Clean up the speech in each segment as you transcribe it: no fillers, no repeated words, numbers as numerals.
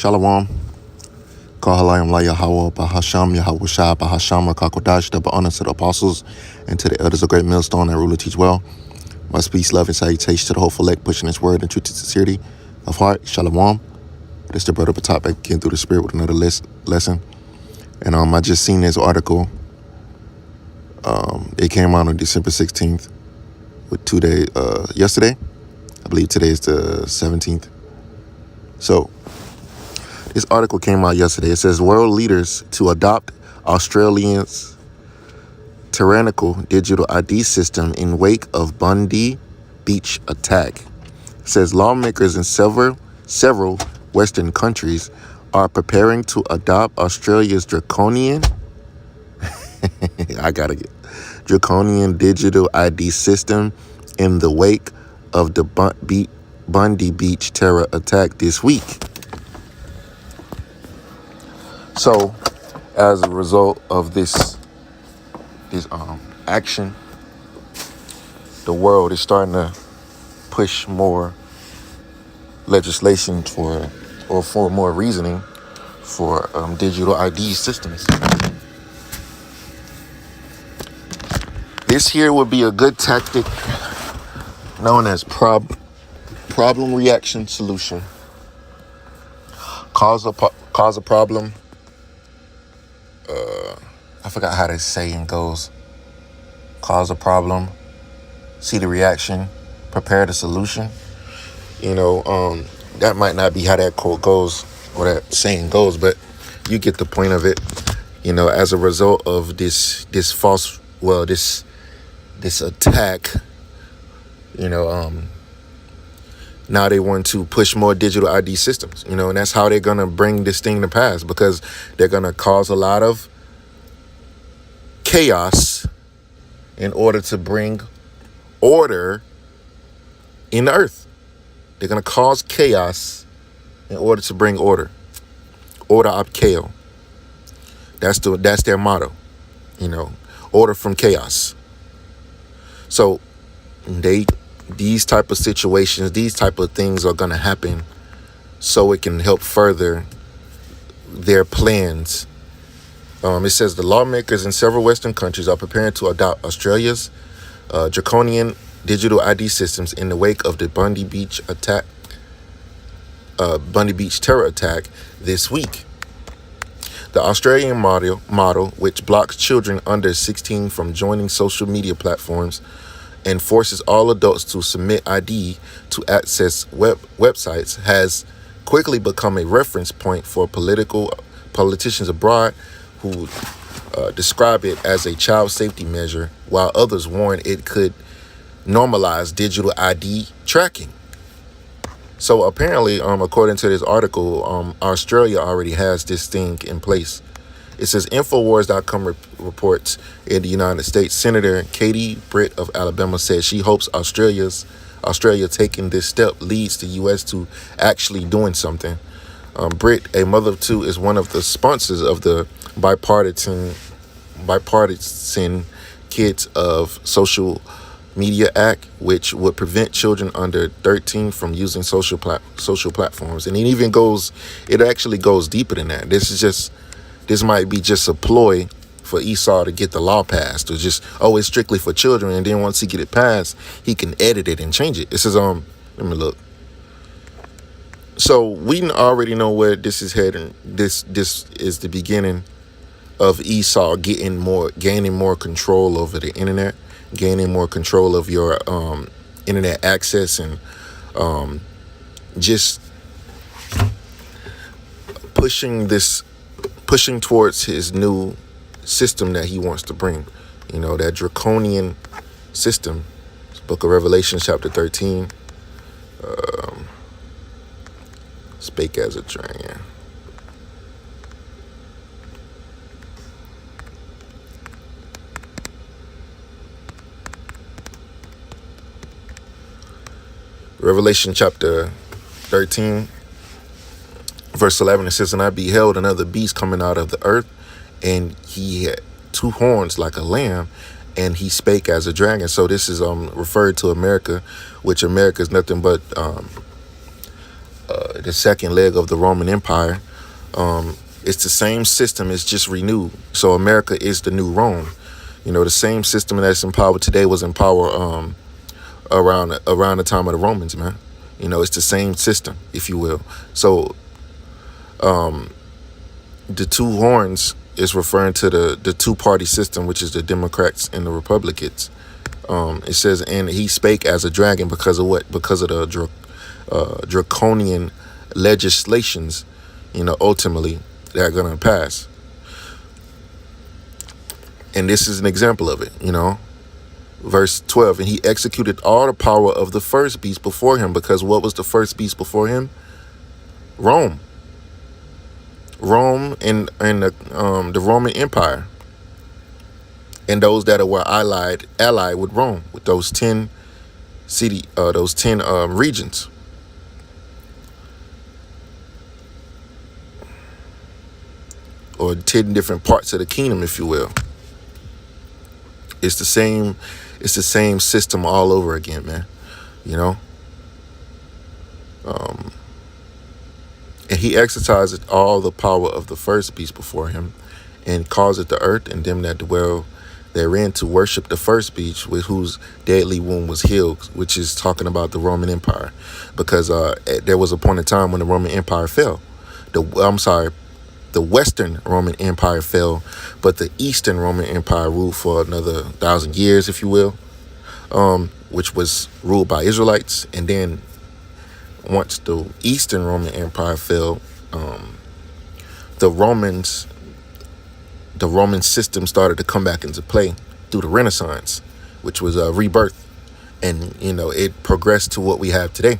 Shalom. Kahalayim La Yahweh Bahasham Yahweh Shah Bahasham Rakakodash, double honor to the apostles and to the elders of Great Millstone and ruler teach well. Much peace, love, and salutation to the hopeful elect, pushing this word in truth and sincerity of heart. Shalom. This is the brother Patop back again through the spirit with another lesson. And I just seen this article. It came out on December 16th with 2 days, yesterday. I believe today is the 17th. So, this article came out yesterday. It says, world leaders to adopt Australia's tyrannical digital ID system in wake of Bondi Beach attack. It says lawmakers in several Western countries are preparing to adopt Australia's draconian digital ID system in the wake of the Bondi Beach terror attack this week. So, as a result of this action, the world is starting to push more legislation for more reasoning for digital ID systems. This here would be a good tactic known as problem reaction solution. Cause a problem. I forgot how this saying goes. Cause a problem, see the reaction, prepare the solution. That might not be how that quote goes or that saying goes, but you get the point of it. As a result of this attack, now they want to push more digital ID systems, and that's how they're going to bring this thing to pass, because they're going to cause a lot of chaos in order to bring order in the earth. They're going to cause chaos in order to bring order. Order ab chaos. That's their motto, order from chaos. So these type of situations, these type of things are going to happen so it can help further their plans. It says the lawmakers in several Western countries are preparing to adopt Australia's draconian digital ID systems in the wake of the Bondi Beach terror attack this week. The Australian model, which blocks children under 16 from joining social media platforms and forces all adults to submit ID to access websites, has quickly become a reference point for politicians abroad who describe it as a child safety measure, while others warn it could normalize digital ID tracking. So apparently, according to this article, Australia already has this thing in place. It says Infowars.com reports in the United States, Senator Katie Britt of Alabama said she hopes Australia taking this step leads the U.S. to actually doing something. Britt, a mother of two, is one of the sponsors of the bipartisan Kids of Social Media Act, which would prevent children under 13 from using social platforms. And it actually goes deeper than that. This might be just a ploy for Esau to get the law passed, or just, it's strictly for children. And then once he get it passed, he can edit it and change it. It says, let me look. So we already know where this is heading. This is the beginning of Esau gaining more control over the internet, gaining more control of your internet access, and just pushing towards his new system that he wants to bring. That draconian system. It's Book of Revelation, chapter 13. Spake as a dragon. Revelation chapter 13, verse 11, it says, and I beheld another beast coming out of the earth, and he had 2 horns like a lamb, and he spake as a dragon. So this is referred to America, which America is nothing but the second leg of the Roman Empire. It's the same system, it's just renewed. So America is the new Rome. The same system that's in power today was in power around the time of the Romans, man. It's the same system, if you will. So the two horns is referring to the two-party system, which is the Democrats and the Republicans. It says, and he spake as a dragon because of what? Because of the draconian legislations, ultimately, that are going to pass. And this is an example of it, Verse 12, and he executed all the power of the first beast before him, because what was the first beast before him? Rome. Rome and the Roman Empire. And those that were allied with Rome, with those 10 regions. Or 10 different parts of the kingdom, if you will. It's the same system all over again, man. And he exercised all the power of the first beast before him, and caused the earth and them that dwell therein to worship the first beast, with whose deadly wound was healed, which is talking about the Roman Empire. Because there was a point in time when the Roman Empire fell. The Western Roman Empire fell, but the Eastern Roman Empire ruled for another 1,000 years, if you will, which was ruled by Israelites. And then once the Eastern Roman Empire fell, the Roman system started to come back into play through the Renaissance, which was a rebirth. And, it progressed to what we have today.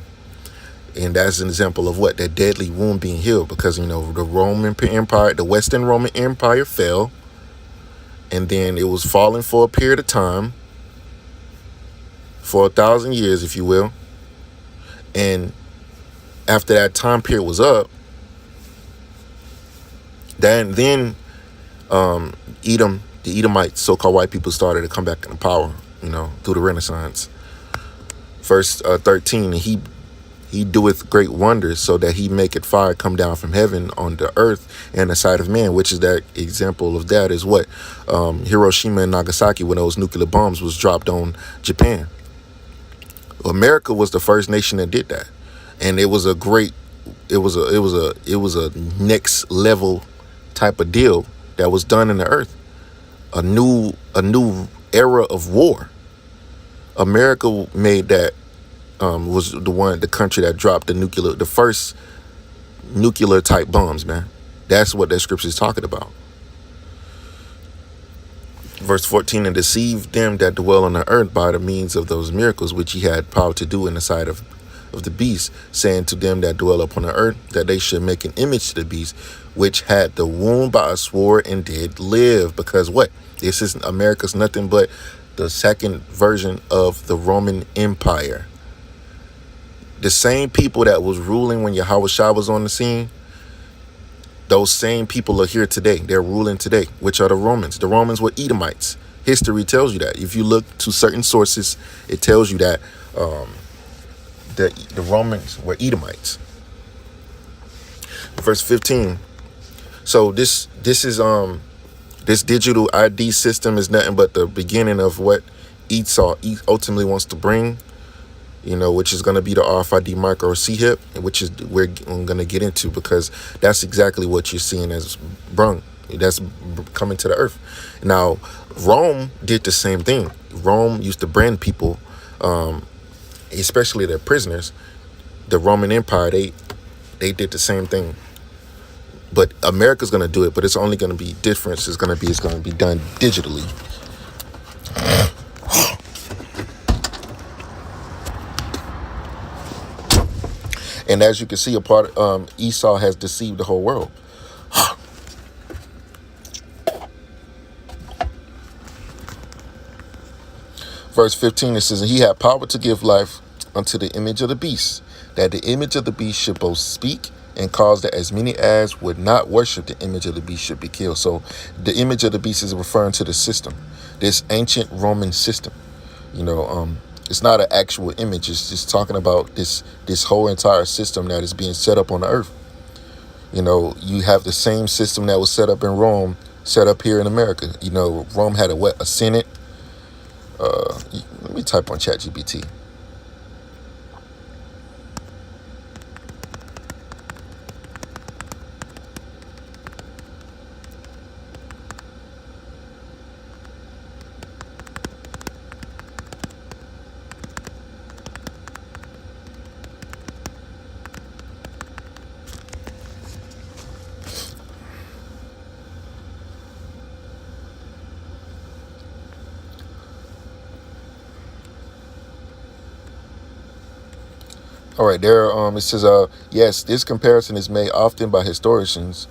And that's an example of what? That deadly wound being healed. Because, the Roman Empire, the Western Roman Empire fell. And then it was falling for a period of time. For 1,000 years, if you will. And after that time period was up, then the Edomites, so-called white people, started to come back into power, through the Renaissance. Verse 13, and he doeth great wonders, so that he maketh fire come down from heaven on the earth and the sight of man, which is that example of that is what? Hiroshima and Nagasaki, when those nuclear bombs was dropped on Japan. America was the first nation that did that. And it was a next level type of deal that was done in the earth. A new era of war. America made that, was the country that dropped the first nuclear type bombs, man. That's what that scripture is talking about. Verse 14, and deceived them that dwell on the earth by the means of those miracles which he had power to do in the sight of the beast, saying to them that dwell upon the earth that they should make an image to the beast, which had the wound by a sword and did live. Because what? This is America's nothing but the second version of the Roman Empire. The same people that was ruling when Yahweh Shah was on the scene, those same people are here today. They're ruling today, which are the Romans. The Romans were Edomites. History tells you that. If you look to certain sources, it tells you that the Romans were Edomites. Verse 15. So this is this digital ID system is nothing but the beginning of what Esau ultimately wants to bring, which is going to be the RFID micro CHIP, which is we're going to get into, because that's exactly what you're seeing as brung. That's coming to the earth. Now, Rome did the same thing. Rome used to brand people, especially their prisoners. The Roman Empire, they did the same thing. But America's going to do it, but it's only going to be different. It's going to be done digitally. And as you can see, Esau has deceived the whole world. Verse 15, it says, and he had power to give life unto the image of the beast, that the image of the beast should both speak, and cause that as many as would not worship the image of the beast should be killed. So the image of the beast is referring to the system, this ancient Roman system. It's not an actual image. It's just talking about this whole entire system that is being set up on the earth. You know, you have the same system that was set up in Rome, set up here in America. You know, Rome had a Senate. Let me type on ChatGPT. All right, there. It says, yes, this comparison is made often by historians,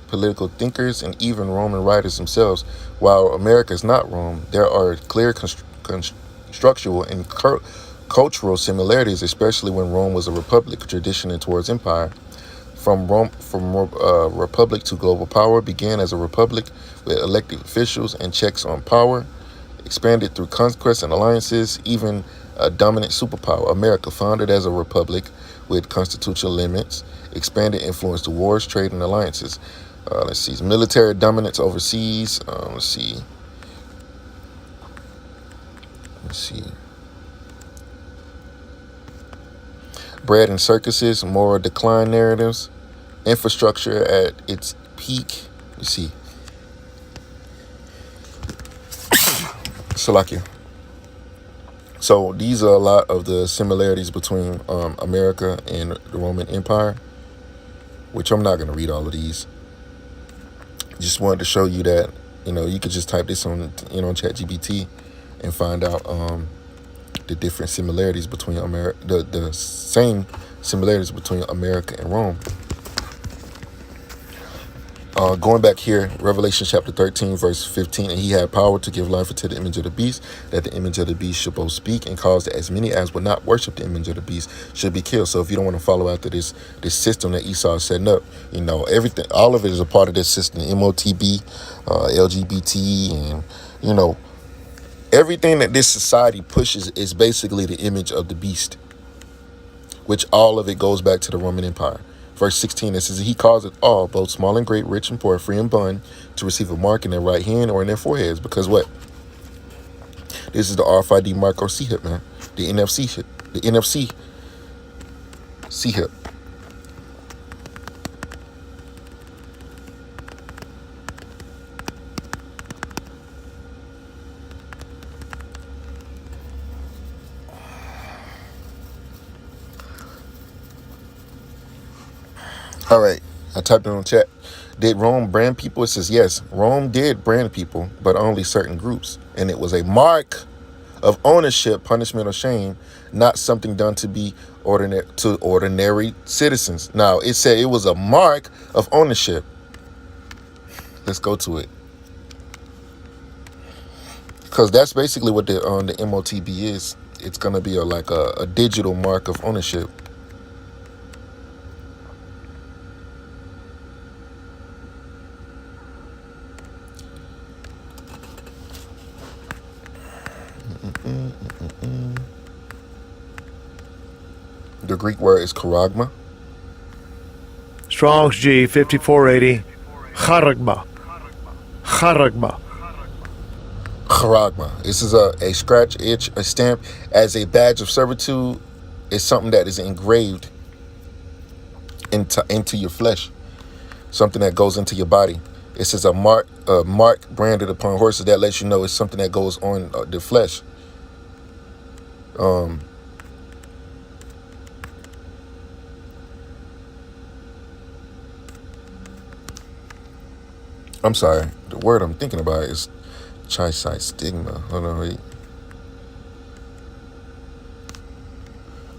political thinkers, and even Roman writers themselves. While America is not Rome, there are clear structural and cultural similarities, especially when Rome was a republic transitioning towards empire. From republic to global power began as a republic with elected officials and checks on power, expanded through conquests and alliances, even a dominant superpower. America, founded as a republic with constitutional limits, expanded influence to wars, trade, and alliances. Let's see, military dominance overseas. Let's see. Bread and circuses, moral decline narratives, infrastructure at its peak. You see. Salakia. So these are a lot of the similarities between America and the Roman Empire, which I'm not going to read all of these. Just wanted to show you that, you know, you could just type this on, you know, ChatGPT and find out the different similarities between America, the same similarities between America and Rome. Going back here, Revelation chapter 13, verse 15, and he had power to give life unto the image of the beast, that the image of the beast should both speak and cause that as many as would not worship the image of the beast should be killed. So if you don't want to follow after this system that Esau is setting up, you know, everything, all of it is a part of this system, MOTB, LGBT, and, you know, everything that this society pushes is basically the image of the beast, which all of it goes back to the Roman Empire. Verse 16, it says, he causeth all, both small and great, rich and poor, free and bond, to receive a mark in their right hand or in their foreheads. Because what? This is the RFID mark or C-hip, man. The NFC shit. The NFC C-hip. All right, I typed it on chat. Did Rome brand people? It says, yes, Rome did brand people, but only certain groups. And it was a mark of ownership, punishment, or shame, not something done to be ordinary citizens. Now, it said it was a mark of ownership. Let's go to it. Because that's basically what the MOTB is. It's going to be like a digital mark of ownership. The Greek word is charagma. Strong's G 5480. Charagma. Charagma. Charagma. This is a scratch, itch, a stamp as a badge of servitude. It's something that is engraved into your flesh, something that goes into your body. It says a mark branded upon horses. That lets you know it's something that goes on the flesh. I'm sorry. The word I'm thinking about is chai-side stigma. Hold on, wait.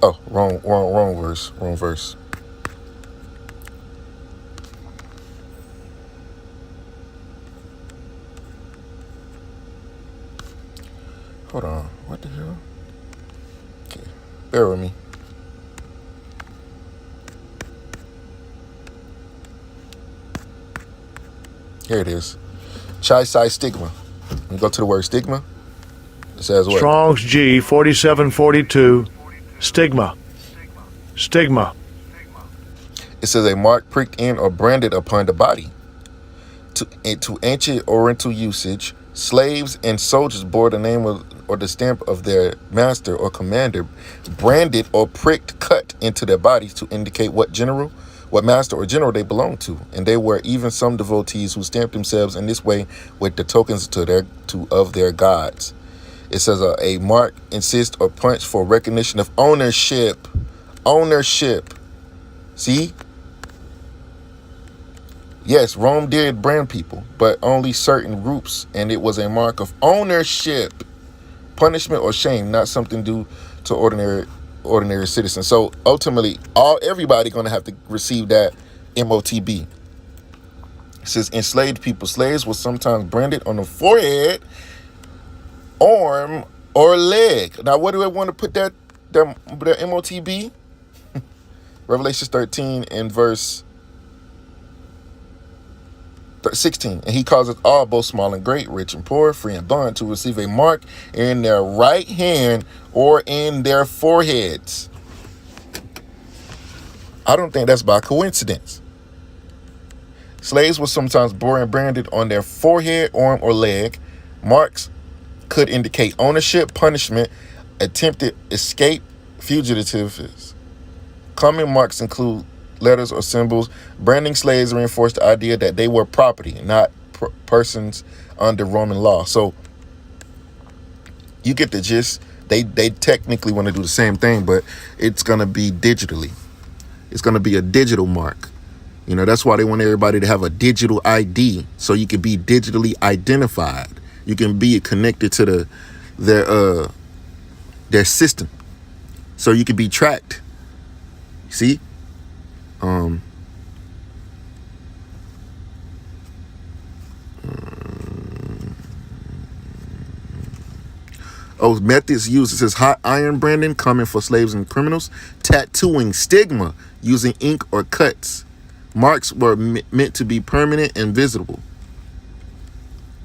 Oh, wrong verse. Wrong verse. Hold on. What the hell? Okay. Bear with me. Here it is. Chai-side stigma. You go to the word stigma. It says what? Strong's G 4742. Stigma. Stigma. It says a mark pricked in or branded upon the body. To ancient Oriental usage, slaves and soldiers bore the name or the stamp of their master or commander, branded or pricked cut into their bodies to indicate what master or general they belonged to. And there were even some devotees who stamped themselves in this way with the tokens of their gods. It says a mark insists or punch for recognition of ownership. Ownership. See? Yes, Rome did brand people, but only certain groups, and it was a mark of ownership, punishment, or shame, not something due to ordinary citizens. So ultimately, everybody going to have to receive that MOTB. It says enslaved people. Slaves were sometimes branded on the forehead, arm, or leg. Now, what do I want to put that MOTB? Revelation 13 and verse 16. And he causes all, both small and great, rich and poor, free and bond, to receive a mark in their right hand or in their foreheads. I don't think that's by coincidence. Slaves were sometimes born and branded on their forehead, arm, or leg. Marks could indicate ownership, punishment, attempted escape, fugitives. Common marks include letters or symbols. Branding slaves reinforced the idea that they were property, not persons under Roman law. So you get the gist. They technically want to do the same thing, but it's going to be digitally. It's going to be a digital mark. You know, that's why they want everybody to have a digital ID, so you can be digitally identified. You can be connected to their system, so you can be tracked. See? Methods used. It says hot iron branding, common for slaves and criminals. Tattooing, stigma, using ink or cuts. Marks were meant to be permanent and visible.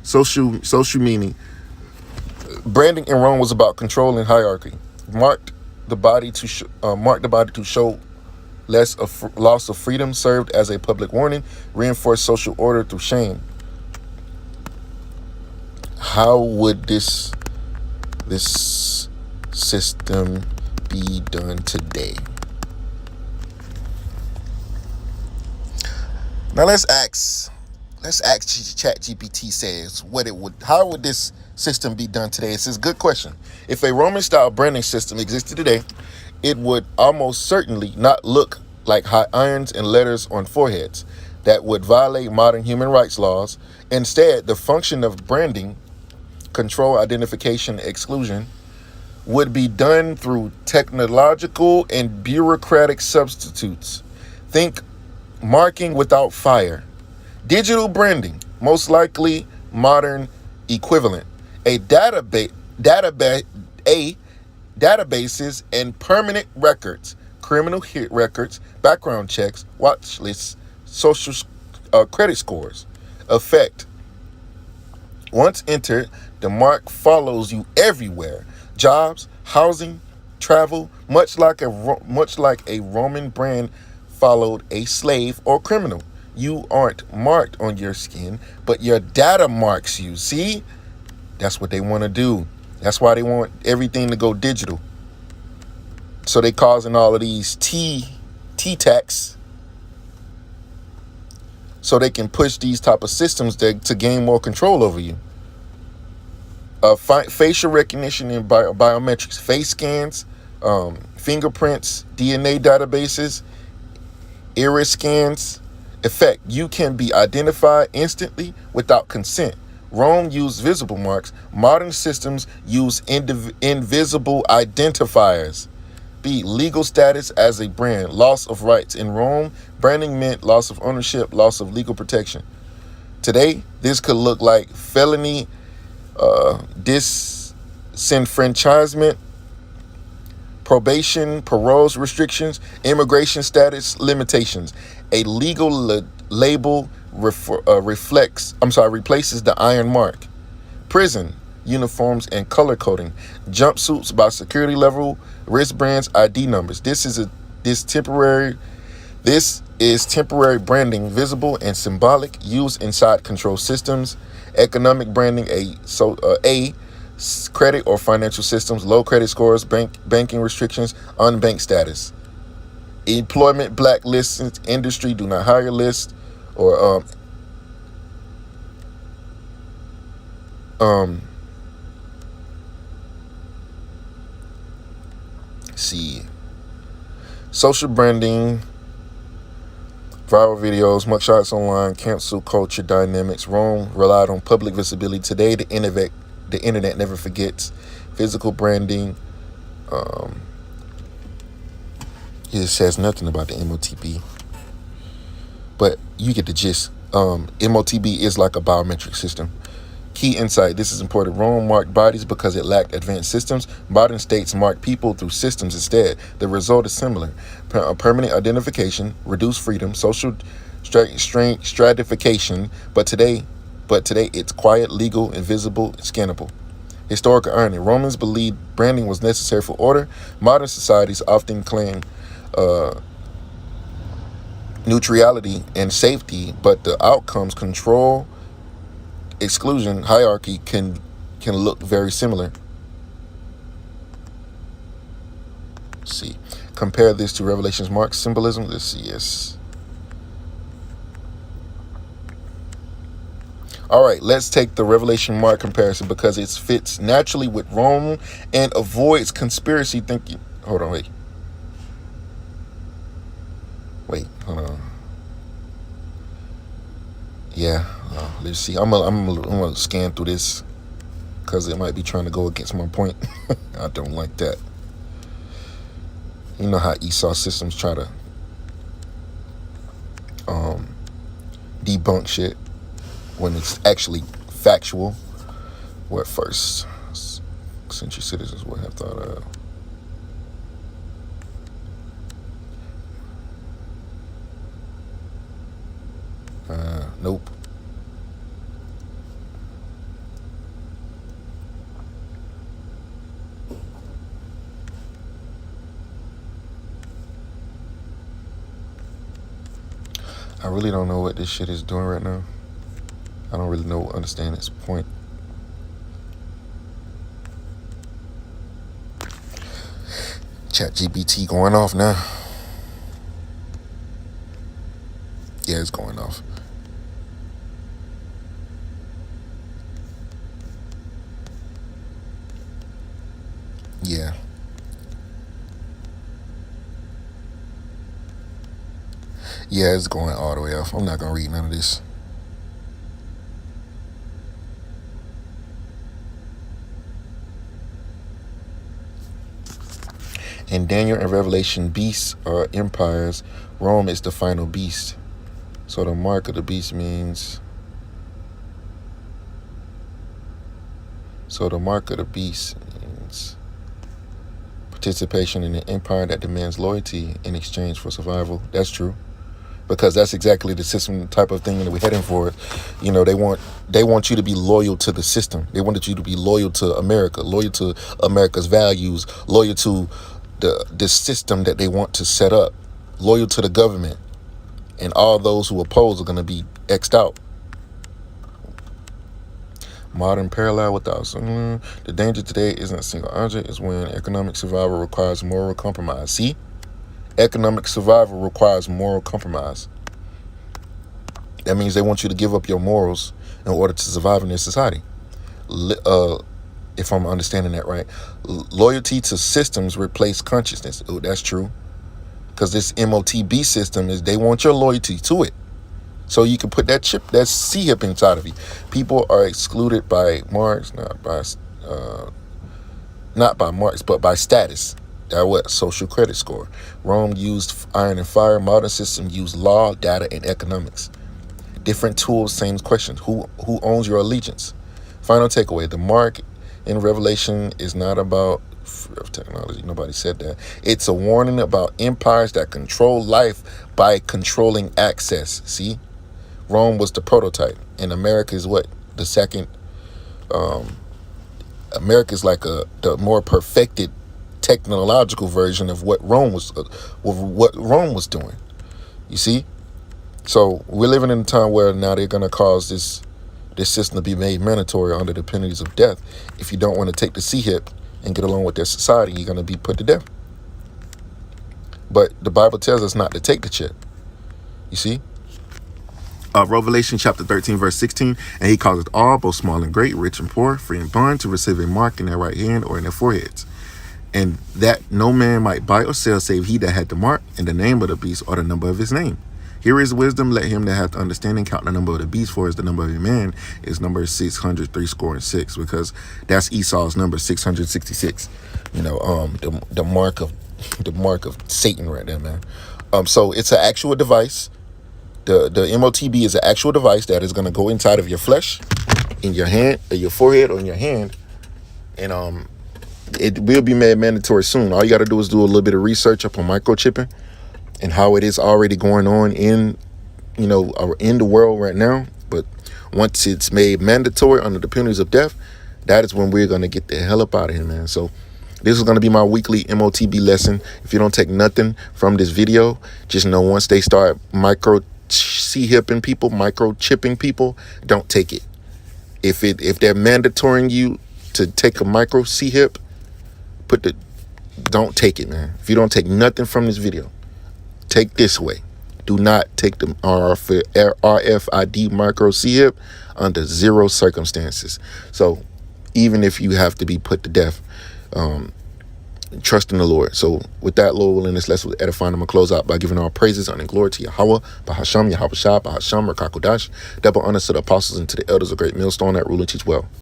Social meaning. Branding in Rome was about control and hierarchy. Marked the body to show loss of freedom, served as a public warning, reinforced social order through shame. How would this system be done today? Now let's ask ChatGPT says how would this system be done today? It says, good question. If a Roman style branding system existed today, it would almost certainly not look like hot irons and letters on foreheads that would violate modern human rights laws. Instead, the function of branding, control, identification, exclusion, would be done through technological and bureaucratic substitutes. Think marking without fire. Digital branding, most likely modern equivalent. Databases and permanent records, criminal hit records, background checks, watch lists, social credit scores. Effect. Once entered, the mark follows you everywhere. Jobs, housing, travel, much like a Roman brand followed a slave or criminal. You aren't marked on your skin, but your data marks you. See? That's what they want to do. That's why they want everything to go digital. So they causing all of these T-tax so they can push these type of systems to gain more control over you. Facial recognition and biometrics, face scans, fingerprints, DNA databases, iris scans. Effect. You can be identified instantly without consent. Rome used visible marks. Modern systems use invisible identifiers. B. Legal status as a brand. Loss of rights. In Rome, branding meant loss of ownership, loss of legal protection. Today, this could look like felony disenfranchisement, probation, paroles restrictions, immigration status limitations. A legal label replaces the iron mark. Prison, uniforms, and color coding. Jumpsuits by security level, wristbands, ID numbers. This is temporary branding, visible and symbolic, used inside control systems. Economic branding, credit or financial systems, low credit scores, banking restrictions, unbanked status. Employment blacklists, industry do not hire list, or see, social branding, viral videos, mugshots online, cancel culture dynamics. Rome relied on public visibility. Today, the internet never forgets. Physical branding. It says nothing about the MOTB, but you get the gist. MOTB is like a biometric system. Key insight, this is important. Rome marked bodies because it lacked advanced systems. Modern states mark people through systems instead. The result is similar. Permanent identification, reduced freedom, social stratification, but today it's quiet, legal, invisible, scannable. Historical irony. Romans believed branding was necessary for order. Modern societies often claim neutrality and safety, but the outcomes, control, exclusion, hierarchy, can look very similar. Let's see. Compare this to Revelation's mark symbolism. Let's see. Yes. All right, let's take the Revelation mark comparison because it fits naturally with Rome and avoids conspiracy thinking. Hold on, wait, hold on. Yeah, let's see. I'm gonna scan through this because it might be trying to go against my point. I don't like that. You know how Esau systems try to debunk shit when it's actually factual. What first century citizens would have thought of. Nope. I really don't know what this shit is doing right now. I don't really understand its point. ChatGPT going off now. Yeah, it's going off. Yeah. Yeah, it's going all the way off. I'm not going to read none of this. In Daniel and Revelation, beasts are empires. Rome is the final beast. So the mark of the beast means... participation in an empire that demands loyalty in exchange for survival. That's true. Because that's exactly the system type of thing that we're heading for. You know, they want you to be loyal to the system. They wanted you to be loyal to America, loyal to America's values, loyal to the system that they want to set up, loyal to the government. And all those who oppose are going to be X'd out. Modern parallel without the danger today isn't a single object. It's when economic survival requires moral compromise. See? Economic survival requires moral compromise. That means they want you to give up your morals in order to survive in their society. If I'm understanding that right. Loyalty to systems replace consciousness. Oh, that's true. Because this MOTB system is they want your loyalty to it. So you can put that chip, that C-hip inside of you. People are excluded by marks, not by marks, but by status. That what? Social credit score. Rome used iron and fire. Modern systems use law, data, and economics. Different tools, same question. Who owns your allegiance? Final takeaway. The mark in Revelation is not about technology. Nobody said that. It's a warning about empires that control life by controlling access. See? Rome was the prototype. And America is what? The second America's like the more perfected technological version of what Rome was doing. You see? So we're living in a time where now they're going to cause this system to be made mandatory under the penalties of death. If you don't want to take the C-hip and get along with their society, you're going to be put to death. But the Bible tells us not to take the chip. You see? Revelation chapter 13, verse 16, and he causeth all, both small and great, rich and poor, free and bond, to receive a mark in their right hand or in their foreheads, and that no man might buy or sell save he that had the mark and the name of the beast or the number of his name. Here is wisdom. Let him that hath understanding count the number of the beast, for as the number of a man is number 666, because that's Esau's number 666. The mark of Satan right there, man. So it's an actual device. The MOTB is an actual device that is going to go inside of your flesh, in your hand, or your forehead, or in your hand, and it will be made mandatory soon. All you got to do is do a little bit of research up on microchipping and how it is already going on in the world right now. But once it's made mandatory under the penalties of death, that is when we're going to get the hell up out of here, man. So this is going to be my weekly MOTB lesson. If you don't take nothing from this video, just know once they start microchipping people, don't take it. If they're mandatorying you to take a micro C-hip, don't take it, man. If you don't take nothing from this video, take this way. Do not take the RFID micro C-hip under zero circumstances. So even if you have to be put to death, trust in the Lord. So with that, Lord willing, this lesson was edifying. I'm going to close out by giving all praises, honor, and glory to Yahweh, Bahasham, Yahweh Shah, Bahasham, Rakakodash, double honors to the apostles and to the elders of Great Millstone that rule and teach well.